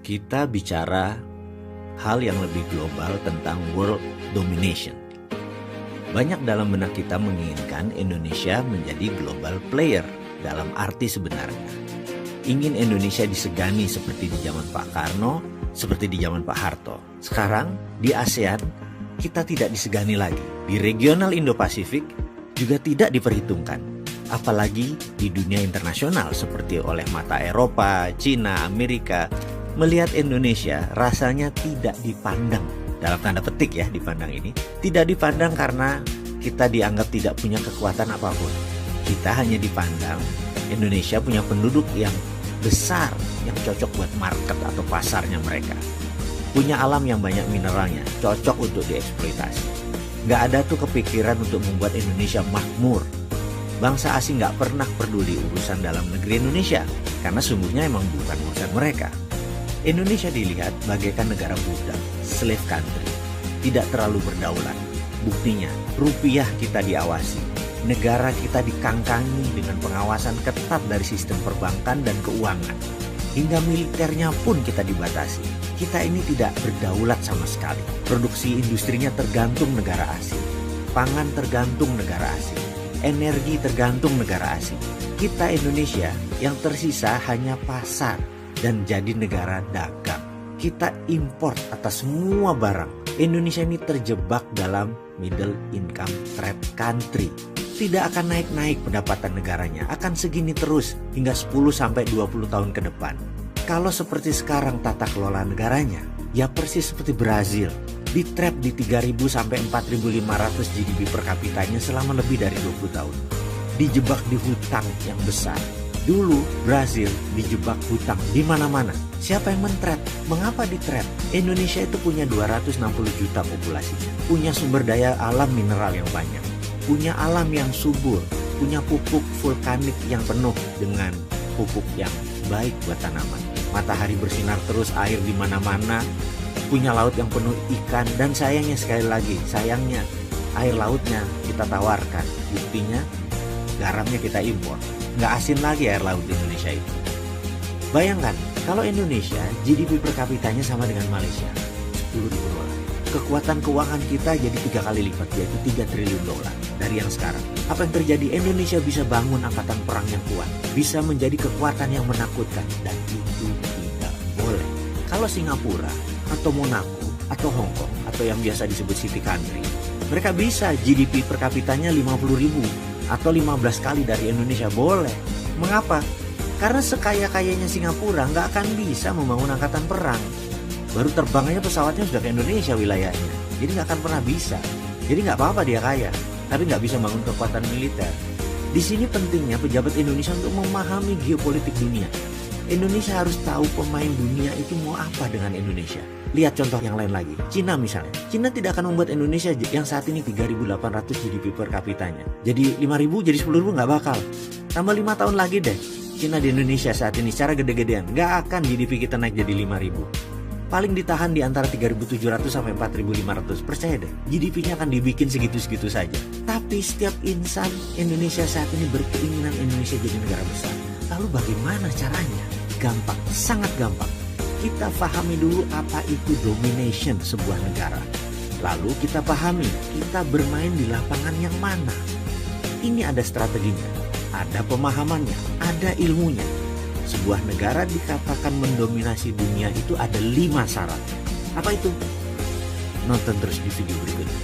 kita bicara hal yang lebih global tentang world domination. Banyak dalam benak kita menginginkan Indonesia menjadi global player dalam arti sebenarnya. Ingin Indonesia disegani seperti di zaman Pak Karno, seperti di zaman Pak Harto. Sekarang di ASEAN kita tidak disegani lagi. Di regional Indo-Pasifik juga tidak diperhitungkan. Apalagi di dunia internasional seperti oleh mata Eropa, Cina, Amerika. Melihat Indonesia rasanya tidak dipandang, dalam tanda petik ya dipandang ini, tidak dipandang karena kita dianggap tidak punya kekuatan apapun. Kita hanya dipandang Indonesia punya penduduk yang besar yang cocok buat market atau pasarnya mereka. Punya alam yang banyak mineralnya, cocok untuk dieksploitasi. Gak ada tuh kepikiran untuk membuat Indonesia makmur. Bangsa asing gak pernah peduli urusan dalam negeri Indonesia karena sungguhnya emang bukan urusan mereka. Indonesia dilihat bagaikan negara budak, slave country, tidak terlalu berdaulat. Buktinya, rupiah kita diawasi. Negara kita dikangkangi dengan pengawasan ketat dari sistem perbankan dan keuangan. Hingga militernya pun kita dibatasi. Kita ini tidak berdaulat sama sekali. Produksi industrinya tergantung negara asing. Pangan tergantung negara asing. Energi tergantung negara asing. Kita Indonesia yang tersisa hanya pasar dan jadi negara dagang. Kita import atas semua barang. Indonesia ini terjebak dalam middle income trap country. Tidak akan naik-naik pendapatan negaranya, akan segini terus hingga 10-20 tahun ke depan. Kalau seperti sekarang tata kelola negaranya, ya persis seperti Brazil, di trap di 3.000 sampai 4.500 GDP per kapitanya selama lebih dari 20 tahun. Dijebak di hutang yang besar. Dulu Brazil dijebak hutang di mana-mana. Siapa yang men-trap? Mengapa di-trap? Indonesia itu punya 260 juta populasinya. Punya sumber daya alam mineral yang banyak. Punya alam yang subur. Punya pupuk vulkanik yang penuh dengan pupuk yang baik buat tanaman. Matahari bersinar terus, air di mana-mana. Punya laut yang penuh ikan. Dan sayangnya sekali lagi, sayangnya air lautnya kita tawarkan. Buktinya garamnya kita impor. Nggak asin lagi air laut di Indonesia itu. Bayangkan, kalau Indonesia GDP per kapitanya sama dengan Malaysia, 10.000 dolar. Kekuatan keuangan kita jadi 3 kali lipat, yaitu 3 triliun dolar dari yang sekarang. Apa yang terjadi? Indonesia bisa bangun angkatan perang yang kuat, bisa menjadi kekuatan yang menakutkan, dan itu tidak boleh. Kalau Singapura, atau Monaco, atau Hong Kong, atau yang biasa disebut city country, mereka bisa GDP per kapitanya 50.000 atau 15 kali dari Indonesia, boleh. Mengapa? Karena sekaya-kayanya Singapura nggak akan bisa membangun angkatan perang. Baru terbangnya pesawatnya sudah ke Indonesia wilayahnya. Jadi nggak akan pernah bisa. Jadi nggak apa-apa dia kaya, tapi nggak bisa bangun kekuatan militer. Di sini pentingnya pejabat Indonesia untuk memahami geopolitik dunia. Indonesia harus tahu pemain dunia itu mau apa dengan Indonesia. Lihat contoh yang lain lagi, Cina misalnya. Cina tidak akan membuat Indonesia yang saat ini 3.800 GDP per kapitanya jadi 5.000, jadi 10.000, nggak bakal. Tambah 5 tahun lagi deh, Cina di Indonesia saat ini secara gede-gedean nggak akan GDP kita naik jadi 5.000. Paling ditahan di antara 3.700 sampai 4.500. Percaya deh, GDP-nya akan dibikin segitu-segitu saja. Tapi setiap insan Indonesia saat ini berkeinginan Indonesia jadi negara besar. Lalu bagaimana caranya? Gampang, sangat gampang. Kita pahami dulu apa itu domination sebuah negara. Lalu kita pahami kita bermain di lapangan yang mana. Ini ada strateginya, ada pemahamannya, ada ilmunya. Sebuah negara dikatakan mendominasi dunia itu ada 5 syarat. Apa itu? Nonton terus di video berikutnya.